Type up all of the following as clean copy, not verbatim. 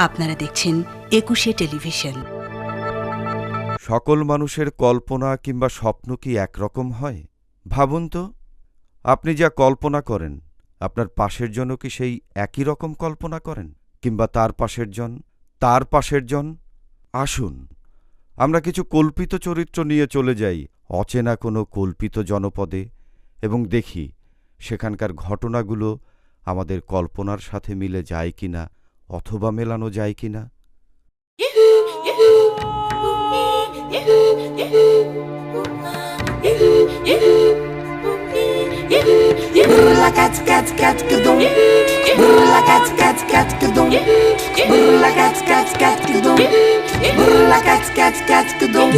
আপনারা দেখছেন ২১শে টেলিভিশন। সকল মানুষের কল্পনা কিংবা স্বপ্ন কি একরকম হয়? ভাবুন তো, আপনি যা কল্পনা করেন আপনার পাশের জনও কি সেই একই রকম কল্পনা করেন? কিংবা তার পাশের জন, তার পাশের জন? আসুন আমরা কিছু কল্পিত চরিত্র নিয়ে চলে যাই অচেনা কোনো কল্পিত জনপদে এবং দেখি সেখানকার ঘটনাগুলো আমাদের কল্পনার সাথে মিলে যায় কিনা অথবা মেলানো যায় কিনা। Burla kaç kaç kaç kudum. Burla kaç kaç kaç kudum. Burla kaç kaç kaç kudum. Burla kaç kaç kaç kudum.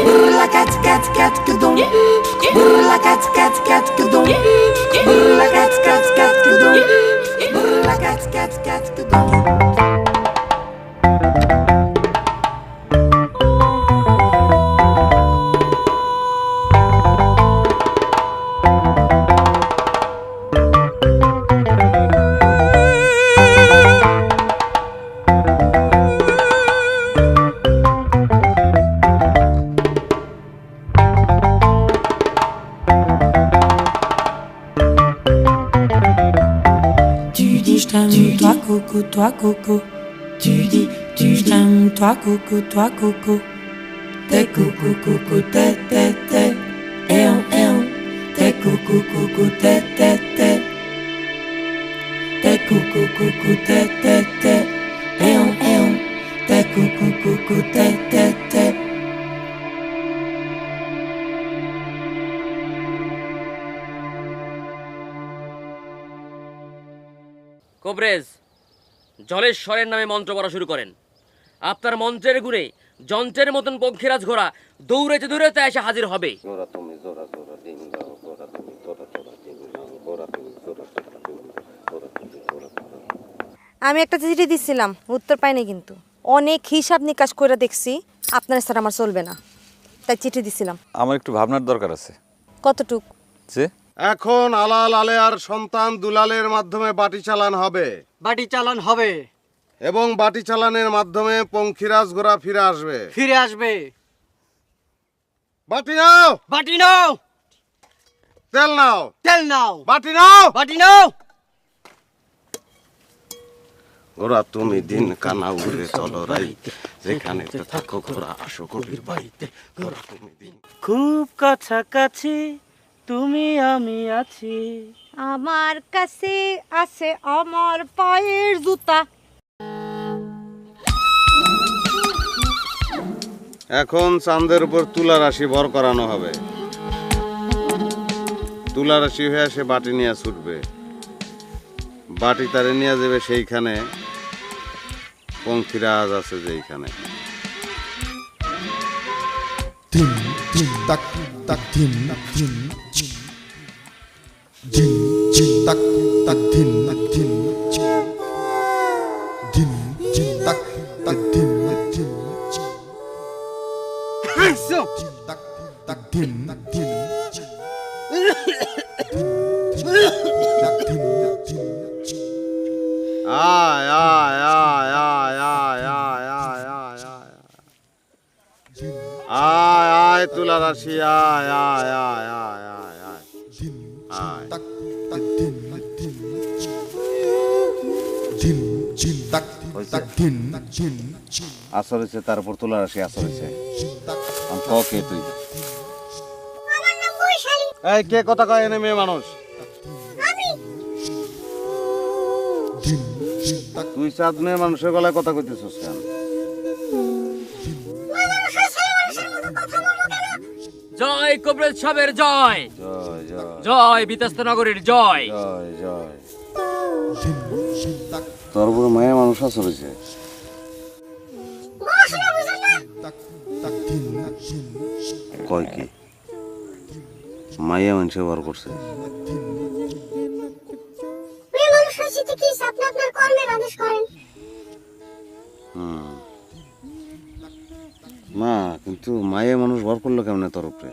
Burla kaç kaç kaç kudum. Burla kaç kaç kaç kudum. Burla kaç kaç kaç kudum. Burla kaç kaç kaç kudum. Toi coco, toi coco. Tu dis, j'aime toi coco, toi coco. T'es coco, coco, t'es, t'es, t'es. T'es coco, coco, t'es, t'es, t'es. T'es coco, coco, t'es, t'es, t'es. T'es coco, coco, t'es, t'es, t'es. কোবরেজ, জলেশ্বরের নামে মন্ত্র পড়া শুরু করেন। আপনার মন্ত্রের গুণে যন্ত্রের মতন পঙ্খিরাজ ঘোড়া দৌড়াইতে দৌড়াইতে এসে হাজির হবে। আমি একটা চিঠি দিচ্ছিলাম, উত্তর পাইনি, কিন্তু অনেক হিসাব নিকাশ করে দেখছি আপনার স্যার আমার চলবে না, তাই চিঠি দিছিলাম। আমার একটু ভাবনার দরকার আছে। কতটুক? যে এখন আলাল আলেয়ার সন্তান দুলালের মাধ্যমে বাটি চালান হবে। বাটি চালান হবে এবং বাটি চালানের মাধ্যমে পঙ্খিরাজ ঘোড়া ফিরে আসবে। ফিরে আসবে। বাটি নাও, বাটি নাও, তেল নাও, তেল নাও, বাটি নাও, বাটি নাও। ঘোড়া তুমি দিন কানা উড়ে চলো রাইতে, যেখানে থাকো ঘোড়া আসো কবির বাড়িতে। ঘোড়া তুমি দিন। খুব কাছাকাছি তুমি আমি আছি। আমার কাছে আছে আমার পায়ের জুতা। এখন চাঁদের উপর তুলা রাশি ভর করানো হবে। তুলা রাশি হয়ে সে বাটি নিয়ে ছুটবে। বাটি তারে নিয়ে যাবে সেইখানে পঙ্খিরাজ আছে যেইখানে। Din din tak tak din din din din tak tak din din din din tak tak din din tak tak din din tak din din আয় আয় আয় আয় আয় আয় আয় আয় আয় আয় আয় তুলা রাশি আয় আয় আয় আয় আয় আয় আয়। tak tak din din din din tak tak din din আসর হয়েছে, তার উপর তুলা রাশি আসর হয়েছে। আমি ক কে তুই? এই কে কথা কয় এনে মেয়ে মানুষ? তুই চাঁদ মেয়ে মানুষের গলায় কথা কইতেছিস কেন? জয় কোবরেজ সাহেবের জয়, জয় জয় জয় বিতস্ত নগরীর জয়। জয় জয়। তোর উপরে মায়া মানুষ আসর হয়েছে। কয় কি মায়া মানুষে বার করছে? মা, কিন্তু মায়ে মানুষ ভর করলো কেমনে তোর উপরে?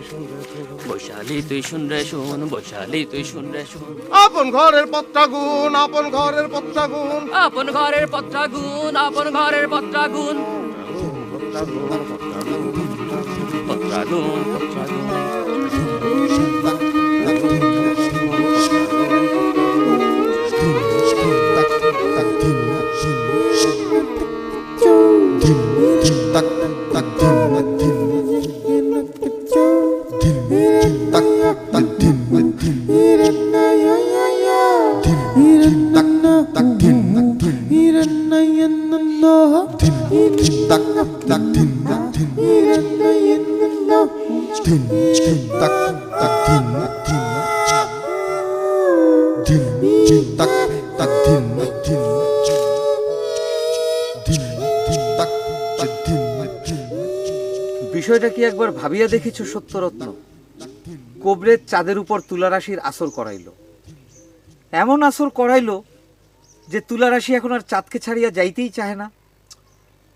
বৈশালী তুই শুন রে শুন, বৈশালী তুই শুন রে শুন। আপন ঘরের পত্রাগুন, আপন ঘরের পত্রাগুন, আপন ঘরের পত্রাগুন, আপন ঘরের পত্রাগুন, পত্রাগুন, পত্রাগুন। বিষয়টা কি একবার ভাবিয়া দেখিছো সত্যরত্ন? কোবরের চাঁদের উপর তুলারাশির আসর করাইলো, এমন আসর করাইলো যে তুলারাশি এখন আর চাঁদকে ছাড়িয়া যাইতেই চাহে না।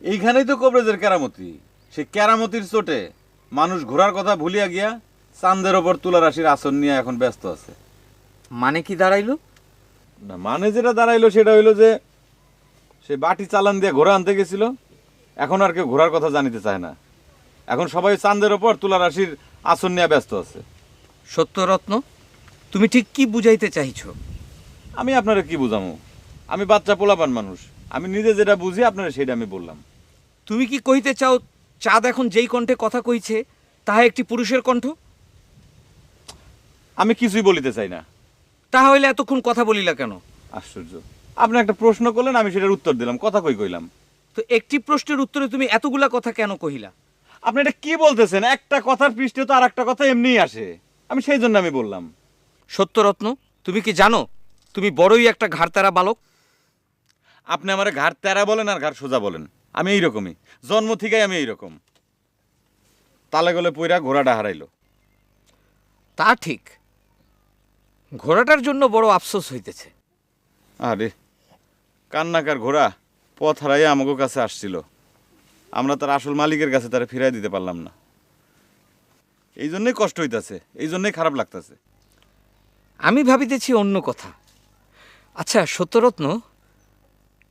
এইখানেই তো কবরেজের কেরামতি। সে কেরামতির চোটে মানুষ ঘোরার কথা ভুলিয়া গিয়া চাঁদের ওপর তুলা রাশির আসন নিয়ে এখন ব্যস্ত আছে। মানে কি দাঁড়াইলো? না, মানে যেটা দাঁড়াইলো সেটা হইলো যে সে বাটি চালান দিয়ে ঘোড়া আনতে গেছিল, এখন আর কেউ ঘোরার কথা জানিতে চায় না। এখন সবাই চাঁদের ওপর তুলা রাশির আসন নিয়ে ব্যস্ত আছে। সত্যরত্ন, তুমি ঠিক কি বুঝাইতে চাইছো? আমি আপনারা কি বুঝামো? আমি বাচ্চা পোলাপান মানুষ, আমি নিজে যেটা বুঝি আপনারা সেটা আমি বললাম। তুমি কি কইতে চাও চাঁদ এখন যেই কণ্ঠে কথা কইছে তাহা একটি পুরুষের কণ্ঠ? আমি কিছুই বলিতে চাই না। তাহলে এতক্ষণ কথা বলিলা কেন? আশ্চর্য, আপনি একটা প্রশ্ন করলেন, আমি সেটার উত্তর দিলাম, কথা কইলাম। তো একটি প্রশ্নের উত্তরে তুমি এতগুলা কথা কেন কহিলা? আপনি এটা কি বলতেছেন? একটা কথার পৃষ্ঠে তো আর একটা কথা এমনিই আসে, আমি সেই জন্য আমি বললাম। সত্যরত্ন, তুমি কি জানো তুমি বড়ই একটা ঘাড়তারা বালক? আপনি আমার ঘাড় তেরা বলেন আর ঘাড় সোজা বলেন, আমি এইরকমই, জন্ম থেকেই আমি এইরকম। তালে গলে পইরা ঘোড়াটা হারাইলো। তা ঠিক, ঘোড়াটার জন্য বড় আফসোস হইতেছে। আরে কান্নাকার ঘোড়া পথ হারাইয়া আমাকে কাছে আসছিল, আমরা তার আসল মালিকের কাছে তারা ফিরাই দিতে পারলাম না। এই জন্যই কষ্ট হইতাছে, এই জন্যই খারাপ লাগতেছে। আমি ভাবিতেছি অন্য কথা। আচ্ছা সত্যরত্ন,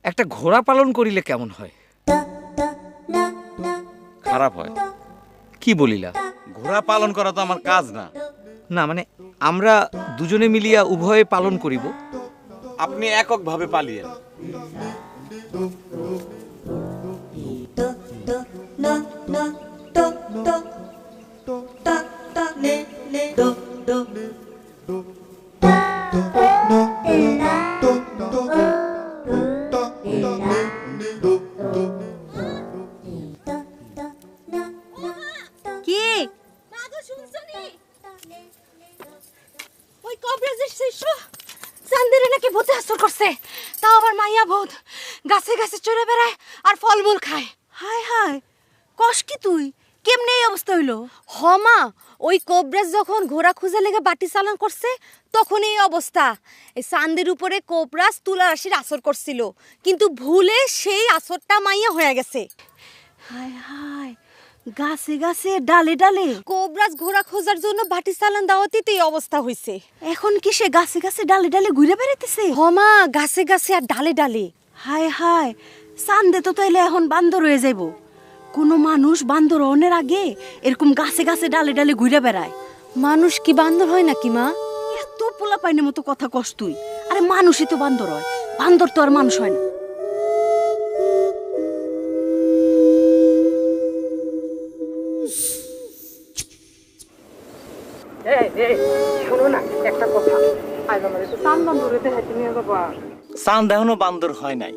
একটা ঘোড়া পালন করিলে কেমন হয়? খারাপ হয়। কি বলিলা? ঘোড়া পালন করা তো আমার কাজ না। না মানে আমরা দুজনে মিলিয়া উভয়ে পালন করিব। আপনি এককভাবে পালিয়েন। কি ওই কবরেজের শিষ্য চান্দিরে নাকি ভূতে আসর করছে, তাও আবার মাইয়া ভূত, গাছে গাছে চড়ে বেড়ায় আর ফলমূল খায়। হায় হায়, কস কি তুই? কেমনে এই অবস্থা হইলো? মা, ওই কোবরাজ যখন ঘোড়া খুঁজে লেগে বাটি চালান করছে তখন এই অবস্থা। এই চান্দের উপরে কোবরাজ তুলা রাশির আসর করছিল, কিন্তু ভুলে সেই আসরটা মাইয়া হয়ে গেছে। হায় হায়, গাছে গাছে ডালে ডালে কোবরাজ ঘোড়া খোঁজার জন্য বাটি চালান দাওয়াতিতে এই অবস্থা হইছে। এখন কি সে গাছে গাছে ডালে ডালে ঘুরে বেড়াইতেছে? মা, গাছে গাছে আর ডালে ডালে। হায় হায়, চান্দে তো তাইলে এখন বান্দর হয়ে যাইব। কোনো মানুষ বান্দর হওয়ার আগে এরকম গাছে গাছে ডালে ডালে ঘুরে বেড়ায়। মানুষ কি বান্দর হয় নাকি মা? এত পোলা পাইনের মতো কথা কস তুই। আরে মানুষই তো বান্দর হয়, বান্দর তো আর মানুষ হয় না। শোনো না একটা কথা, আজ আমার একটু চান বান্দরে দেখাইতে নিয়ে যাবা। চাঁদ এখনো বান্দর হয় নাই,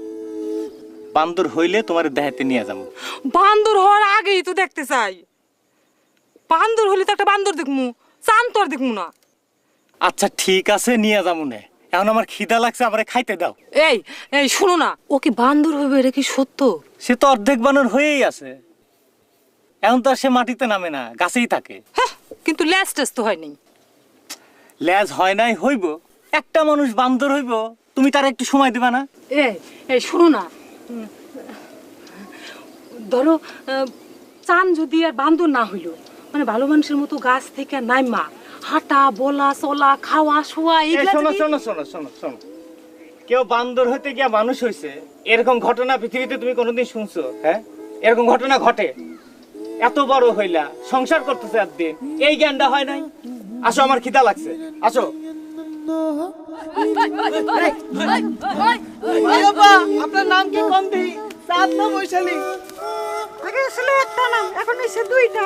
বান্দর হইলে তোমার দেখাইতে নিয়ে যাবো। বান্দর হওয়ার আগেই তো দেখতে চাই। বান্দর হলে তো একটা বান্দর দেখমু, চান তো আর দেখমু না। আচ্ছা ঠিক আছে, নিয়ে যাবো নে। এখন আমার খিদা লাগছে, আমারে খাইতে দাও। এই এই শোনো না, ও কি বান্দর হবে? এটা কি সত্য? সে তো অর্ধেক বানর হয়েই আছে। এখন তো আর সে মাটিতে নামে না, গাছেই থাকে। হ্যাঁ, কিন্তু ল্যাজ টেস্ট তো হয়নি। ল্যাজ হয় নাই, হইব। একটা মানুষ বান্দর হইব, তুমি তার একটু সময় দিবা না? এই এই শোনো না, ধরো চান যদি আর বান্দর না হইল, মানে ভালো মানুষের মতো গাছ থেকে নাইমা হাঁটা বলা চলা খাওয়া শোয়া এইগুলা শোনো যদি- শোনো শোনো শোনো শোনো, কেউ বান্দর হতে গিয়া মানুষ হয়েছে এরকম ঘটনা পৃথিবীতে তুমি কোনোদিন শুনছো? হ্যাঁ, এরকম ঘটনা ঘটে? এত বড় হইলা, সংসার করতেছে একদিন, এই জ্ঞানটা হয় নাই? আসো, আমার খিদা লাগছে, আসো। আপনার নাম কি? কন্দি, চাঁদ না বৈশালী? আগে ছিল একটা নাম, এখন এসে দুইটা।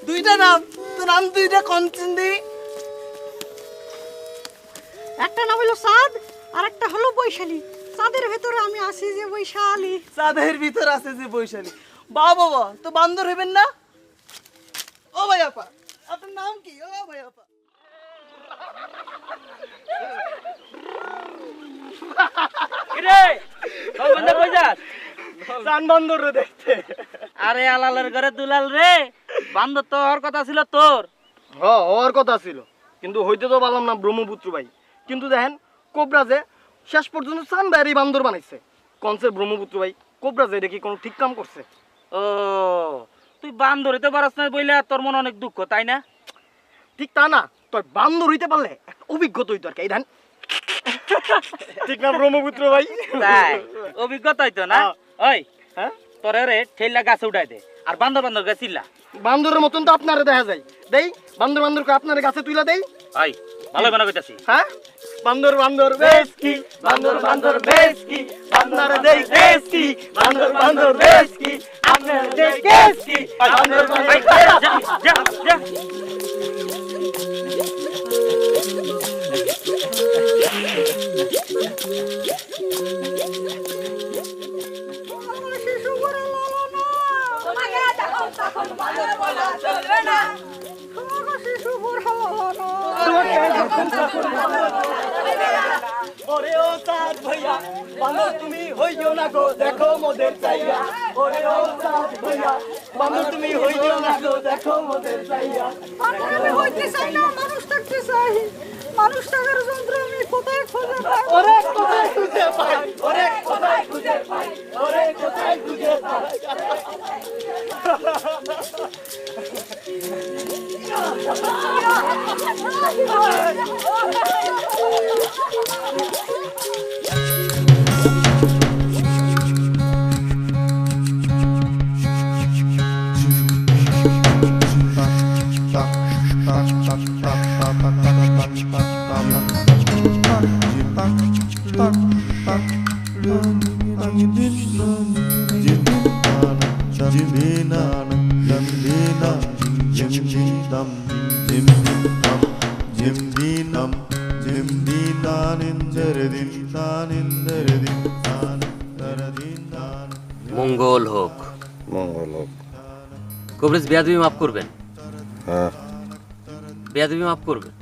দুইটা নাম? তো নাম দুইটা কোন চিন্দি? একটা নাম হলো চাঁদ আর একটা হলো বৈশালী। চাঁদের ভেতরে আমি আছি যে বৈশালী। চাঁদের ভিতর আছে যে বৈশালী। বাবা তো বান্দর হইবেন না? ও ভাই আপা, আপনার নাম কি? ও ভাই আপা, বান্দর দেখতে। আরে আলালের ঘরে দুলাল রে, বান্দর তো হওয়ার কথা ছিল তোর। হওয়ার কথা ছিল, কিন্তু হইতে তো পারলাম না ব্রহ্মপুত্র ভাই। কিন্তু দেখেন কোবরাজে শেষ পর্যন্ত চান্দারি বান্দর বানাইছে। কনসে ব্রহ্মপুত্র ভাই, কোবরাজে এটা কি কোনো ঠিক কাম করছে? ও, তুই বান্দর হইতে পারস না বইলে তোর মনে অনেক দুঃখ, তাই না? ঠিক তা না, তোর বান্দর হইতে পারলে একটা অভিজ্ঞতা হইতো আর কি। এই ধান ঠিক না ব্রহ্মপুত্র ভাই? তাই অভিজ্ঞতা হইতো না? ওই হ্যাঁ, তোরে রে ঠেলা গাছে উঠাই দে আর বান্দর বান্দর গাছ চিল্লা। বান্দরের মতন তো আপনারে দেখা যায়। দেই বান্দর বান্দরকে আপনার গাছে তুইলা দেই। ওই ভালো বানা কইতাছি। হ্যাঁ, বান্দর বান্দর বেশ কি, বান্দর বান্দর বেশ কি, আপনার দেই কেস কি, বান্দর বান্দর বেশ কি, আপনার দেই কেস কি, বান্দর বান্দর যা যা যা। ওরে ও চাঁদ ভাইয়া, বান্দর তুমি হইও না গো, দেখো মোদের চাইয়া। ওরে ও চাঁদ ভাইয়া, বান্দর তুমি হইও না গো, দেখো মোদের চাইয়া। আমি হইতে চাই না, মানুষ থাকতে চাই। মানুষ থাকার যন্ত্র আমি কোথায় খুঁজে পাই? ওরে কোথায় খুঁজে পাই, ওরে কোথায় খুঁজে পাই, ওরে কোথায় খুঁজে পাই। মঙ্গল হোক। মঙ্গল হোক। কবরেজ বেয়াদবি মাফ করবেন, হ্যাঁ, বেয়াদবি মাফ করবেন।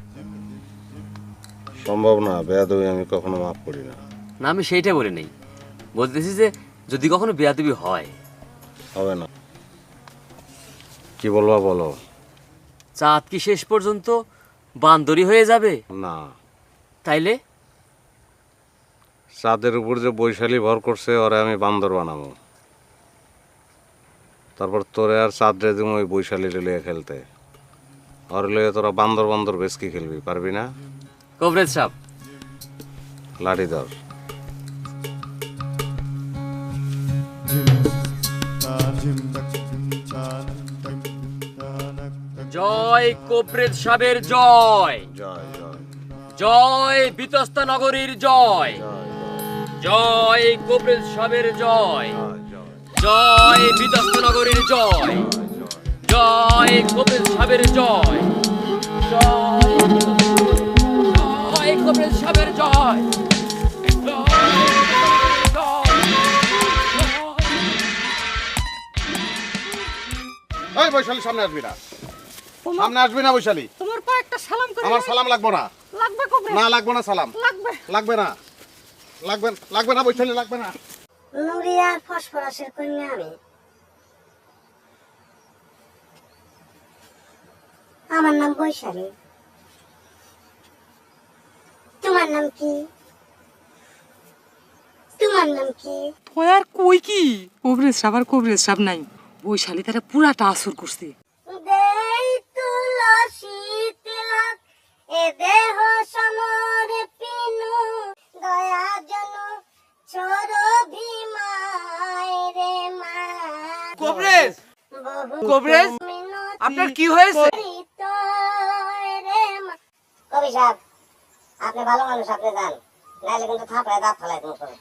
সম্ভব না, বেয়াদবি আমি কখনো মাফ করি না। না, আমি সেইটা বলি নেই, বলতেছি যে যদি কখনো বেয়াদবি হয়। হবে না। কি বলবা বলো। চাঁদ কি শেষ পর্যন্ত বান্দরি হয়ে যাবে? না, তাইলে চাঁদের উপর যে বৈশালী ভর করছে ওরে আমি বান্দর বানাবো, তারপর তোরে আর চাঁদ রে দিম ওই বৈশালী লিয়ে খেলতে। আর লিয়ে তোরা বান্দর বান্দর বেশ কি খেলবি, পারবি না? কবরেজ সাহেব, লাঠি ধর। জয় কবরেজ সাহেবের জয়, জয় জয় জয় বিতস্তা নগরীর জয়, জয় কবরেজ সাহেবের জয়, জয় বিতস্তা নগরীর জয়, জয় কবরেজ সাহেবের জয়, জয় কবরেজ সাহেবের জয়। ওই বৈশালী সামনে আসবি না, সামনে আসবি না বৈশালী। তোমার পায়ে একটা সালাম করে। আমার সালাম লাগবো না। লাগবে কবরেজ? না লাগবে না সালাম। লাগবে। লাগবে না, লাগবে না বৈশালী, লাগবে না। নুরি আর ফসফরাসের কন্যা আমি। আমার নাম বৈশালী। তোমার নাম কি? তোমার নাম কি? ওই আর কই কি কবরেজ সাহেব আর কবরেজ সাহেব নাই, বৈশালী তারা পুরাটা আসর করছে। দে কবরেজ আপনার কি হয়েছে? কবি সাহেব আপনি ভালো মানুষ, আপনি যান, নাইলে কিন্তু থাপড়ায় দাঁত ফেলাই তুমি।